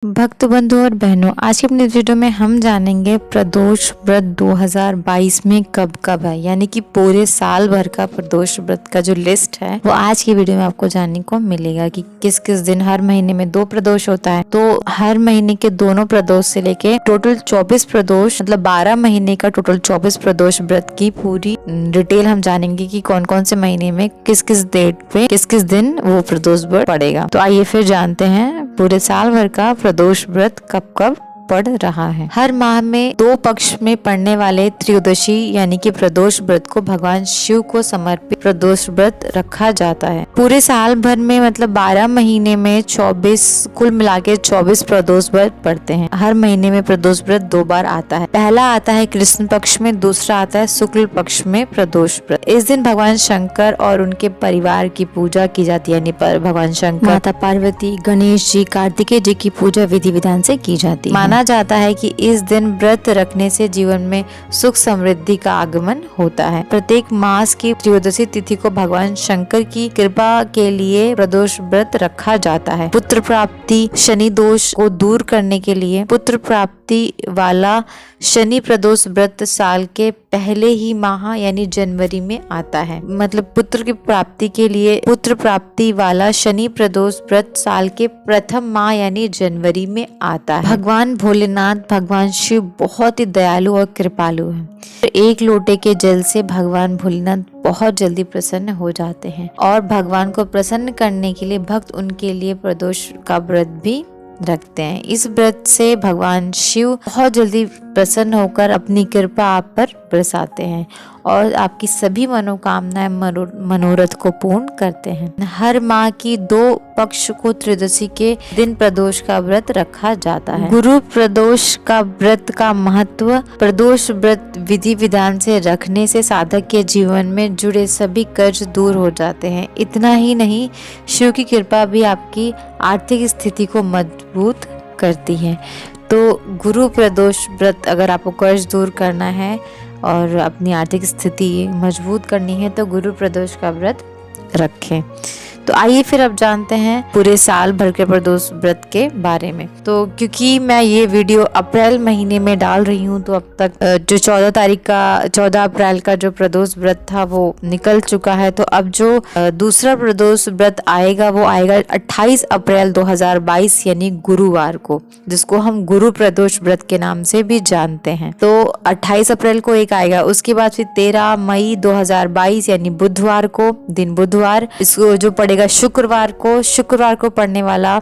भक्त बंधु और बहनों, आज की अपनी वीडियो में हम जानेंगे प्रदोष व्रत 2022 में कब कब है, यानी कि पूरे साल भर का प्रदोष व्रत का जो लिस्ट है वो आज की वीडियो में आपको जानने को मिलेगा कि किस किस दिन। हर महीने में 2 प्रदोष होता है, तो हर महीने के दोनों प्रदोष से लेके टोटल 24 प्रदोष, मतलब 12 महीने का टोटल 24 प्रदोष व्रत की पूरी डिटेल हम जानेंगे कि कौन कौन से महीने में किस किस डेट पे किस किस दिन वो प्रदोष व्रत पड़ेगा। तो आइए फिर जानते हैं पूरे साल भर का प्रदोष व्रत कब कब पड़ रहा है। हर माह में 2 पक्ष में पड़ने वाले त्रयोदशी यानी कि प्रदोष व्रत को भगवान शिव को समर्पित प्रदोष व्रत रखा जाता है। पूरे साल भर में मतलब 12 महीने में 24 कुल मिला के 24 प्रदोष व्रत पड़ते हैं। हर महीने में प्रदोष व्रत 2 बार आता है। पहला आता है कृष्ण पक्ष में, दूसरा आता है शुक्ल पक्ष में प्रदोष व्रत। इस दिन भगवान शंकर और उनके परिवार की पूजा की जाती है, यानी भगवान शंकर, माता पार्वती, गणेश जी, कार्तिकेय जी की पूजा विधि विधान से की जाती है। माना जाता है कि इस दिन व्रत रखने से जीवन में सुख समृद्धि का आगमन होता है। प्रत्येक मास की त्रयोदशी तिथि को भगवान शंकर की कृपा के लिए प्रदोष व्रत रखा जाता है। पुत्र प्राप्ति, शनि दोष को दूर करने के लिए पुत्र प्राप्ति वाला शनि प्रदोष व्रत साल के पहले ही माह यानी जनवरी में आता है। मतलब पुत्र की प्राप्ति के लिए पुत्र प्राप्ति वाला शनि प्रदोष व्रत साल के प्रथम माह यानी जनवरी में आता है। भगवान भोलेनाथ, भगवान शिव बहुत ही दयालु और कृपालु हैं। 1 लोटे के जल से भगवान भोलेनाथ बहुत जल्दी प्रसन्न हो जाते हैं और भगवान को प्रसन्न करने के लिए भक्त उनके लिए प्रदोष का व्रत भी रखते हैं। इस व्रत से भगवान शिव बहुत जल्दी प्रसन्न होकर अपनी कृपा आप पर बरसाते हैं और आपकी सभी मनोकामनाएं मनोरथ को पूर्ण करते हैं। हर माह की 2 पक्ष को त्रयोदशी के दिन प्रदोष का व्रत रखा जाता है। गुरु प्रदोष का व्रत का महत्व। प्रदोष व्रत विधि विधान से रखने से साधक के जीवन में जुड़े सभी कर्ज दूर हो जाते हैं। इतना ही नहीं, शिव की कृपा भी आपकी आर्थिक स्थिति को मजबूत करती है। तो गुरु प्रदोष व्रत अगर आपको कर्ज दूर करना है और अपनी आर्थिक स्थिति मजबूत करनी है तो गुरु प्रदोष का व्रत रखें। तो आइए फिर अब जानते हैं पूरे साल भर के प्रदोष व्रत के बारे में। तो क्योंकि मैं ये वीडियो अप्रैल महीने में डाल रही हूँ, तो अब तक जो 14 अप्रैल का जो प्रदोष व्रत था वो निकल चुका है। तो अब जो दूसरा प्रदोष व्रत आएगा वो आएगा 28 अप्रैल 2022 यानी गुरुवार को, जिसको हम गुरु प्रदोष व्रत के नाम से भी जानते हैं। तो 28 अप्रैल को एक आएगा, उसके बाद फिर 13 मई 2022 यानी बुधवार को, दिन बुधवार, इसको जो पड़ेगा शुक्रवार को पड़ने वाला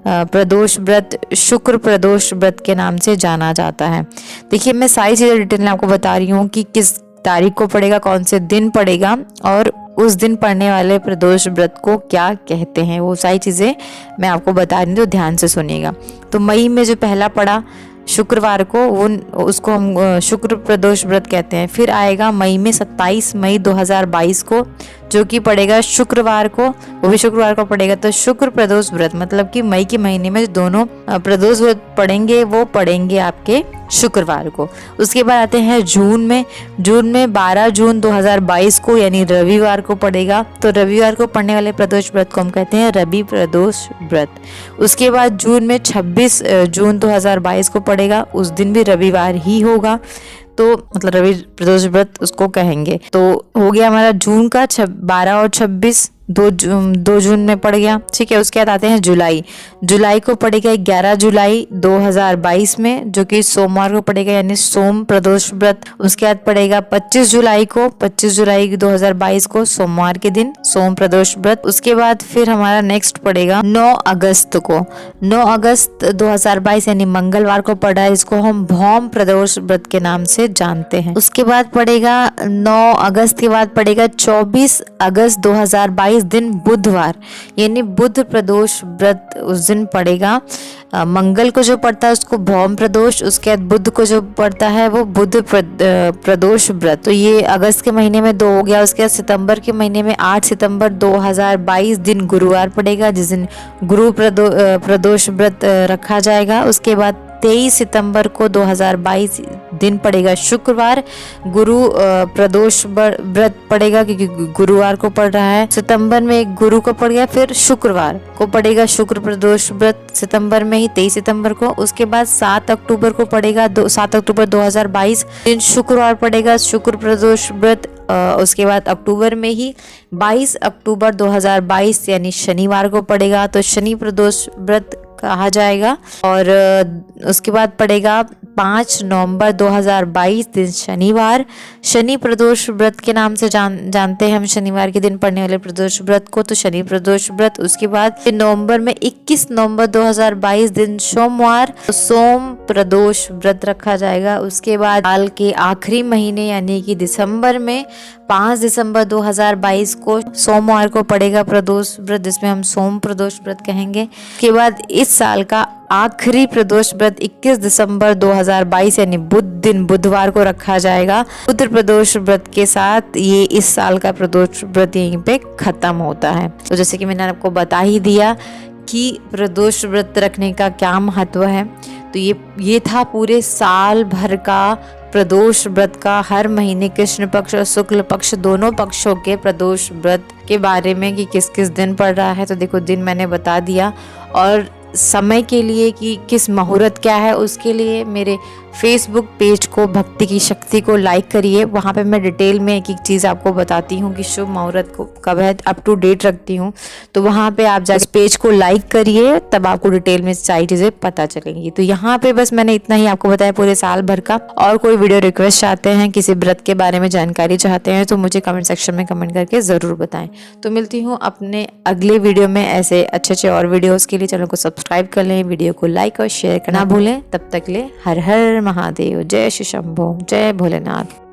प्रदोष व्रत शुक्र प्रदोष व्रत के नाम से जाना जाता है। देखिए, मैं सारी चीजें डिटेल में आपको बता रही हूँ कि किस तारीख को पड़ेगा, कौन से दिन पड़ेगा और उस दिन पड़ने वाले प्रदोष व्रत को क्या कहते हैं, वो सारी चीजें मैं आपको बता रही हूँ, तो ध्यान से सुनिएगा। तो मई में जो पहला पड़ा शुक्रवार को, वो उसको हम शुक्र प्रदोष व्रत कहते हैं। फिर आएगा मई में 27 मई 2022 को, जो कि पड़ेगा शुक्रवार को, वो भी शुक्रवार को पड़ेगा। तो शुक्र प्रदोष व्रत मतलब कि मई के महीने में दोनों प्रदोष व्रत पड़ेंगे वो पड़ेंगे आपके शुक्रवार को। उसके बाद आते हैं जून में 12 जून 2022 को यानी रविवार को पड़ेगा। तो रविवार को पड़ने वाले प्रदोष व्रत को हम कहते हैं रवि प्रदोष व्रत। उसके बाद जून में 26 जून 2022 को पड़ेगा, उस दिन भी रविवार ही होगा, तो मतलब रवि प्रदोष व्रत उसको कहेंगे। तो हो गया हमारा जून का 12 और 26, 2 जून में पड़ गया। ठीक है, उसके बाद आते हैं जुलाई को पड़ेगा 11 जुलाई 2022 में, जो कि सोमवार को पड़ेगा यानी सोम प्रदोष व्रत। उसके बाद पड़ेगा 25 जुलाई 2022 को सोमवार के दिन सोम प्रदोष व्रत। उसके बाद फिर हमारा नेक्स्ट पड़ेगा 9 अगस्त को, 9 अगस्त 2022 यानी मंगलवार को पड़ा है, इसको हम भौम प्रदोष व्रत के नाम से जानते हैं। उसके बाद पड़ेगा 9 अगस्त के बाद पड़ेगा 24 अगस्त 2022 दिन बुधवार यानी बुध प्रदोष व्रत उस दिन पड़ेगा। मंगल को जो पड़ता है उसको भौम प्रदोष, उसके बाद बुध को जो पड़ता है वो बुध प्रदोष व्रत। तो ये अगस्त के महीने में 2 हो गया। उसके बाद सितंबर के महीने में 8 सितंबर 2022 दिन गुरुवार पड़ेगा, जिस दिन गुरु प्रदोष व्रत रखा जाएगा। उसके बाद 23 सितंबर को 2022 दिन पड़ेगा शुक्रवार। गुरु प्रदोष व्रत पड़ेगा क्योंकि गुरुवार को पड़ रहा है। सितंबर में एक गुरु को पड़ गया, फिर शुक्रवार को पड़ेगा शुक्र प्रदोष व्रत सितंबर में ही 23 सितंबर को। उसके बाद 7 अक्टूबर को पड़ेगा 7 अक्टूबर 2022 दिन शुक्रवार पड़ेगा शुक्र प्रदोष व्रत। उसके बाद अक्टूबर में ही 22 अक्टूबर 2022 यानी शनिवार को पड़ेगा, तो शनि प्रदोष व्रत कहा जाएगा। और उसके बाद पड़ेगा 5 नवंबर 2022 दिन शनिवार, शनि प्रदोष व्रत के नाम से जानते हैं हम शनिवार के दिन पड़ने वाले प्रदोष व्रत को, तो शनि प्रदोष व्रत। उसके बाद नवंबर में 21 नवंबर 2022 दिन सोमवार, तो सोम प्रदोष व्रत रखा जाएगा। उसके बाद साल के आखिरी महीने यानी कि दिसंबर में 5 दिसंबर 2022 को सोमवार को पड़ेगा प्रदोष व्रत, जिसमें हम सोम प्रदोष व्रत कहेंगे। उसके बाद इस साल का आखिरी प्रदोष व्रत 21 दिसंबर 2022 यानी बुधवार को रखा जाएगा। बुध प्रदोष व्रत के साथ ये इस साल का प्रदोष व्रत यहीं पे खत्म होता है। तो जैसे कि मैंने आपको बता ही दिया कि प्रदोष व्रत रखने का क्या महत्व है, तो ये था पूरे साल भर का प्रदोष व्रत का, हर महीने कृष्ण पक्ष और शुक्ल पक्ष दोनों पक्षों के प्रदोष व्रत के बारे में कि किस किस दिन पड़ रहा है। तो देखो दिन मैंने बता दिया, और समय के लिए कि किस मुहूर्त क्या है उसके लिए मेरे फेसबुक पेज को भक्ति की शक्ति को लाइक करिए। वहाँ पे मैं डिटेल में एक एक चीज़ आपको बताती हूँ कि शुभ मुहूर्त को कब है, अप टू डेट रखती हूँ। तो वहाँ पे आप जाकर पेज को लाइक करिए, तब आपको डिटेल में सारी चीज़ें पता चलेंगी। तो यहाँ पे बस मैंने इतना ही आपको बताया पूरे साल भर का। और कोई वीडियो रिक्वेस्ट चाहते हैं, किसी व्रत के बारे में जानकारी चाहते हैं, तो मुझे कमेंट सेक्शन में कमेंट करके ज़रूर बताएं। तो मिलती हूँ अपने अगले वीडियो में ऐसे अच्छे और वीडियोज़ के लिए। चैनल को सब्सक्राइब कर लें, वीडियो को लाइक और शेयर करना भूलें। तब तक ले हर हर महादेव, जय श्री शंभो, जय भोलेनाथ।